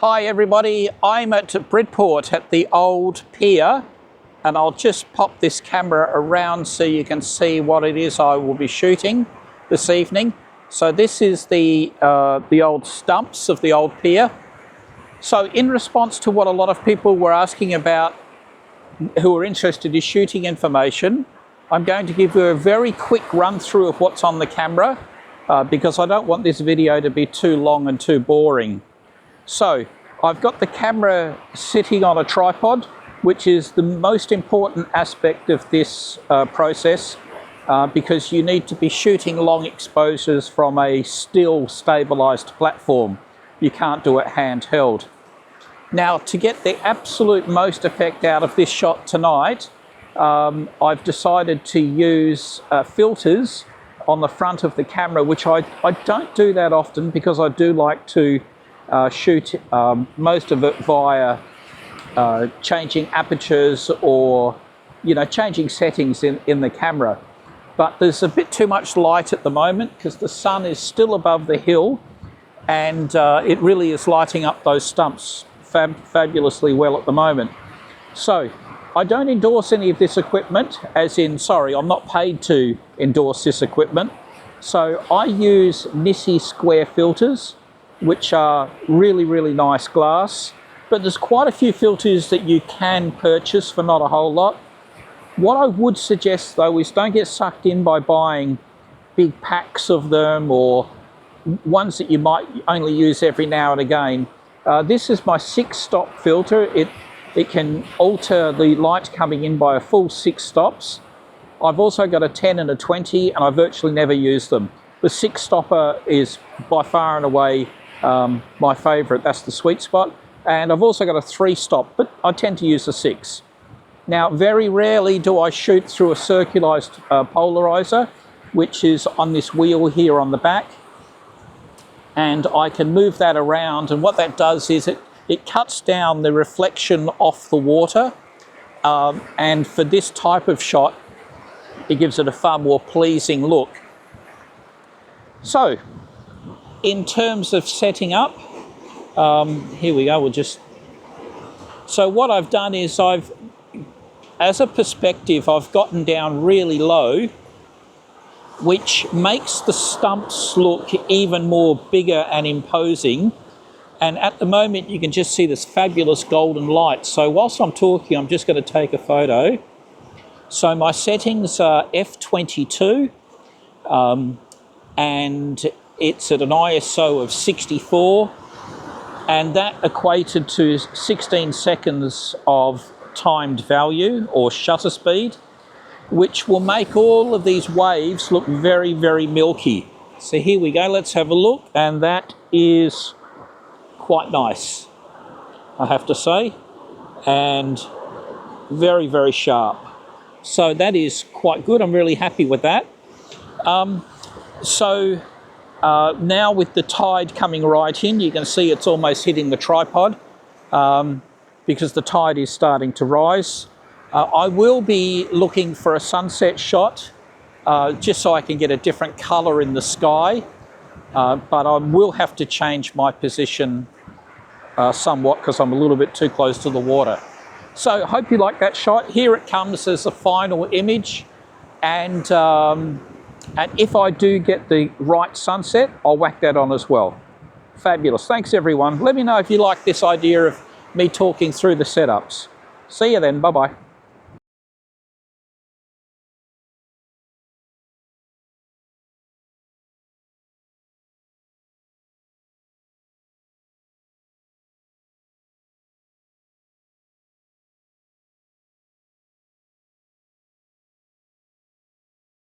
Hi everybody, I'm at Bridport at the old pier, and I'll just pop this camera around so you can see what it is I will be shooting this evening. So this is the old stumps of the old pier. So in response to what a lot of people were asking about who are interested in shooting information, I'm going to give you a very quick run through of what's on the camera because I don't want this video to be too long and too boring. So I've got the camera sitting on a tripod, which is the most important aspect of this process because you need to be shooting long exposures from a still stabilized platform. You can't do it handheld. Now, to get the absolute most effect out of this shot tonight, I've decided to use filters on the front of the camera, which I don't do that often because I do like to shoot most of it via changing apertures or changing settings in the camera. But there's a bit too much light at the moment because the sun is still above the hill, and it really is lighting up those stumps fabulously well at the moment. So I don't endorse any of this equipment, as in, sorry, I'm not paid to endorse this equipment. So I use Nissi square filters, which are really nice glass, but there's quite a few filters that you can purchase for not a whole lot. What I would suggest though is don't get sucked in by buying big packs of them or ones that you might only use every now and again. This is my 6-stop filter. It can alter the light coming in by a full 6 stops. I've also got a 10 and a 20, and I virtually never use them. The 6-stopper is by far and away my favourite. That's the sweet spot. And I've also got a 3-stop, but I tend to use a 6. Now, very rarely do I shoot through a circularized polarizer, which is on this wheel here on the back. And I can move that around, and what that does is it cuts down the reflection off the water, and for this type of shot it gives it a far more pleasing look. So in terms of setting up, here we go. So what I've done is as a perspective, I've gotten down really low, which makes the stumps look even more bigger and imposing. And at the moment, you can just see this fabulous golden light. So whilst I'm talking, I'm just going to take a photo. So my settings are f22, and it's at an ISO of 64, and that equated to 16 seconds of timed value or shutter speed, which will make all of these waves look very milky. So here we go, let's have a look, and that is quite nice, I have to say, and very sharp. So that is quite good. I'm really happy with that. Now with the tide coming right in, you can see it's almost hitting the tripod because the tide is starting to rise. I will be looking for a sunset shot just so I can get a different colour in the sky, but I will have to change my position somewhat because I'm a little bit too close to the water. So hope you like that shot. Here it comes as the final image, and if I do get the right sunset, I'll whack that on as well. Fabulous. Thanks everyone. Let me know if you like this idea of me talking through the setups. See you then. Bye-bye.